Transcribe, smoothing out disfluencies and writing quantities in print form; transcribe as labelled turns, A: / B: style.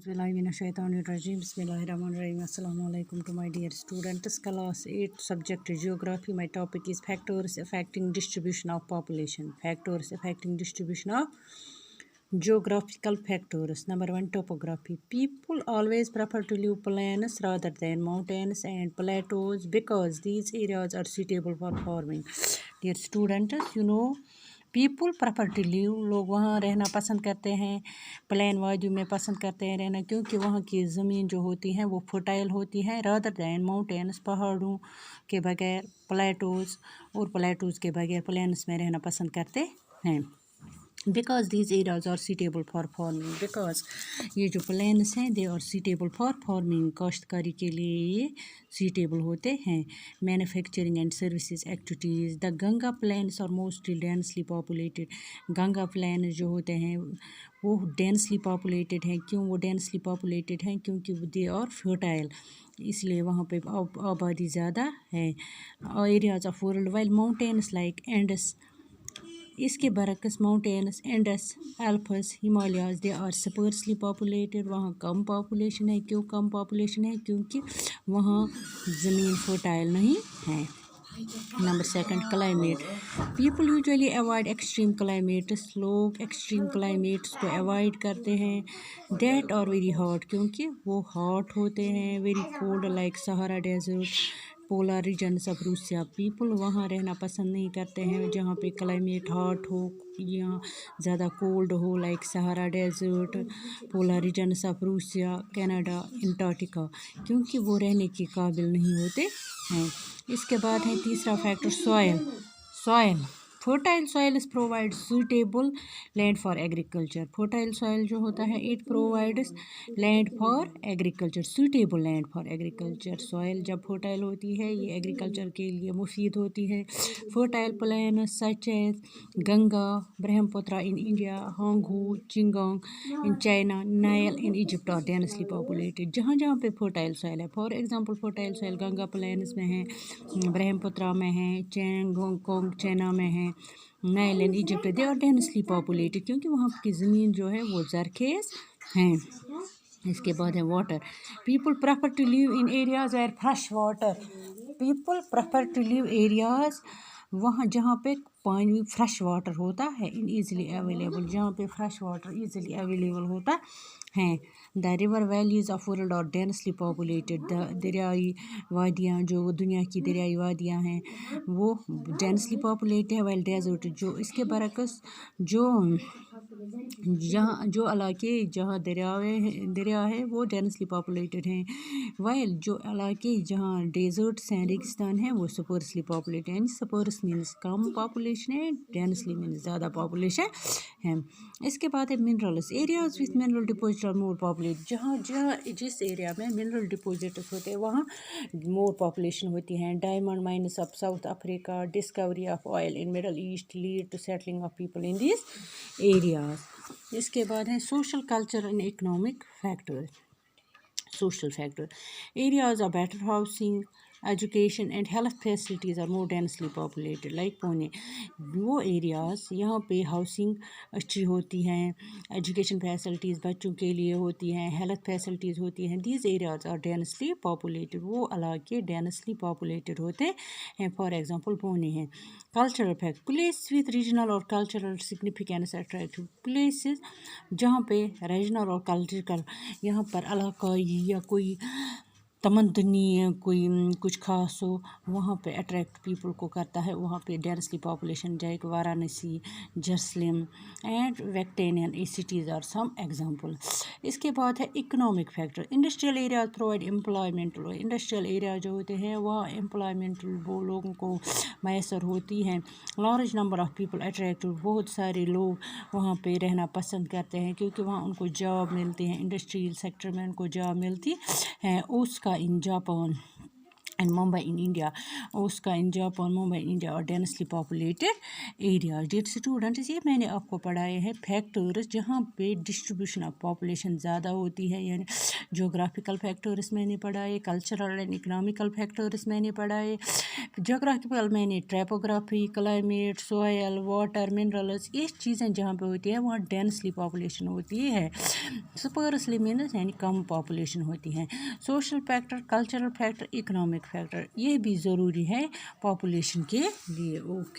A: Bismillahirrahmanirrahim. Bismillahirrahmanirrahim. Assalamu alaikum to my dear students. Class 8 subject Geography. My topic is factors affecting distribution of population. Factors affecting distribution of geographical factors. Number 1, topography. People always prefer to live plains rather than mountains and plateaus because these areas are suitable for farming. Dear students, people prefer to live لوگ وہاں رہنا پسند کرتے ہیں، plane وادیوں میں پسند کرتے ہیں رہنا، کیونکہ وہاں کی زمین جو ہوتی ہیں وہ فرٹائل ہوتی ہے، رادر دین ماؤنٹینس، پہاڑوں کے بغیر، پلیٹوز اور پلیٹوز کے بغیر پلینس میں رہنا پسند کرتے ہیں. Because these areas are suitable for farming, because یہ جو پلینس ہیں they are suitable for farming, کاشتکاری کے لیے یہ سیٹیبل ہوتے ہیں. Manufacturing and services activities. The Ganga plains are mostly densely populated. Ganga plains جو ہوتے ہیں وہ ڈینسلی پاپولیٹڈ ہیں. کیوں وہ ڈینسلی پاپولیٹڈ ہیں؟ کیونکہ دے آر فرٹائل، اس لیے وہاں پہ آبادی زیادہ ہے. Areas of world while mountains like Andes, اس کے برعکس mountains Andes, Alps, Himalayas they are sparsely populated. وہاں کم پاپولیشن ہے. کیوں کم پاپولیشن ہے؟ کیونکہ وہاں زمین فرٹائل نہیں ہے. Number 2, climate. People usually avoid extreme climates. لوگ ایکسٹریم کلائمیٹس کو اوائڈ کرتے ہیں. دیٹ آر ویری ہاٹ، کیونکہ وہ ہاٹ ہوتے ہیں. Very cold like Sahara desert, polar regions of روسیا. People وہاں رہنا پسند نہیں کرتے ہیں جہاں پہ کلائمیٹ ہاٹ ہو یا زیادہ کولڈ ہو، like Sahara desert, polar regions of Russia, Canada, Antarctica, کیونکہ وہ رہنے کے قابل نہیں ہوتے ہیں. اس کے بعد ہے تیسرا factor soil. Fertile soils provide suitable land for agriculture. Fertile soil جو ہوتا ہے it provides land for agriculture, suitable land for agriculture. Soil جب فرٹائل ہوتی ہے یہ ایگریکلچر کے لیے مفید ہوتی ہے. Fertile plains such as Ganga, Brahmaputra in India, Hwang Ho, Changjiang in China, Nile in Egypt are densely populated. جہاں جہاں پہ فرٹائل سوائل ہے، for example fertile soil Ganga planes میں ہے، برہم پترا میں ہے، چینگانگ چائنا میں ہے، Nile and Egypt, they are densely populated, کیونکہ وہاں کی زمین جو ہے وہ زرخیز ہیں. اس کے بعد ہے water. People prefer to live in areas where fresh water. People prefer to live areas وہاں جہاں پہ پانی فریش واٹر ہوتا ہے، ان ایزیلی اویلیبل، جہاں پہ فریش واٹر ایزیلی اویلیبل ہوتا ہے. The river valleys of world are densely populated. دریائی وادیاں جو دنیا کی دریائی وادیاں ہیں وہ ڈینسلی پاپولیٹڈ ہے. وائل ڈیزرٹ جو اس کے برعکس جو علاقے جہاں دریا ہے وہ ڈینسلی پاپولیٹڈ ہیں. وائل جو علاقے جہاں ڈیزرٹس ہیں، ریگستان ہیں، وہ سپرسلی پاپولیٹڈ ہیں. سپرس مینس کم پاپولیشن ہے، ڈینسلی مینس زیادہ پاپولیشن ہے. اس کے بعد ہے minerals. Areas with mineral deposit are more populated. جہاں جس ایریا میں منرل ڈپوزٹس ہوتے ہیں وہاں مور پاپولیشن ہوتی ہیں. Diamond mines of South Africa, discovery of oil in Middle East lead to settling of people in these areas. اس کے بعد ہے social culture and economic factor. Social factor. Areas of better housing, education and health facilities are more densely populated like Pune. وہ areas یہاں پہ housing اچھی ہوتی ہیں، ایجوکیشن فیسلٹیز بچوں کے لیے ہوتی ہیں، ہیلتھ فیسلٹیز ہوتی ہیں. These areas are densely populated. وہ علاقے ڈینسلی پاپولیٹڈ ہوتے ہیں. فار ایگزامپل پونے ہیں. Cultural fact. Place with regional اور کلچرل سگنیفیکینس اٹریکٹیو. پلیسز جہاں پہ ریجنل اور کلچرل، یہاں پر علاقائی یا کوئی تمدنی کوئی کچھ خاص ہو، وہاں پہ اٹریکٹ پیپل کو کرتا ہے. وہاں پہ ڈینسلی پاپولیشن جائے کہ وارانسی، جرسلم اینڈ ویکٹینین سٹیز آر سم ایگزامپل. اس کے بعد ہے economic factor. Industrial areas provide employment. Industrial area جو ہوتے ہیں وہاں امپلائمنٹ وہ لوگوں کو میسر ہوتی ہیں. Large number of people attract. بہت سارے لوگ وہاں پہ رہنا پسند کرتے ہیں کیونکہ وہاں ان کو جاب ملتی ہیں. انڈسٹریل سیکٹر میں ان کو جاب ملتی ہے. Osaka in Japan and Mumbai in India. Osaka in Japan, Mumbai in India اور densely populated areas. Dear students, یہ میں نے آپ کو پڑھائے ہیں فیکٹرز جہاں پہ ڈسٹریبیوشن آف پاپولیشن زیادہ ہوتی ہے، یعنی جغرافیکل فیکٹرس میں نے پڑھائے، کلچرل اینڈ اکنامیکل فیکٹرس میں نے پڑھائے، جغرافیکل میں نے ٹریپوگرافی، کلائمیٹ، سوائل، واٹر، منرلز، یہ چیزیں جہاں پہ ہوتی ہیں وہاں ڈینسلی پاپولیشن ہوتی ہے، سپرسلی مینس یعنی کم پاپولیشن ہوتی ہیں۔ Social factor, cultural factor, economic factor, یہ بھی ضروری ہے پاپولیشن کے لیے۔ اوکے۔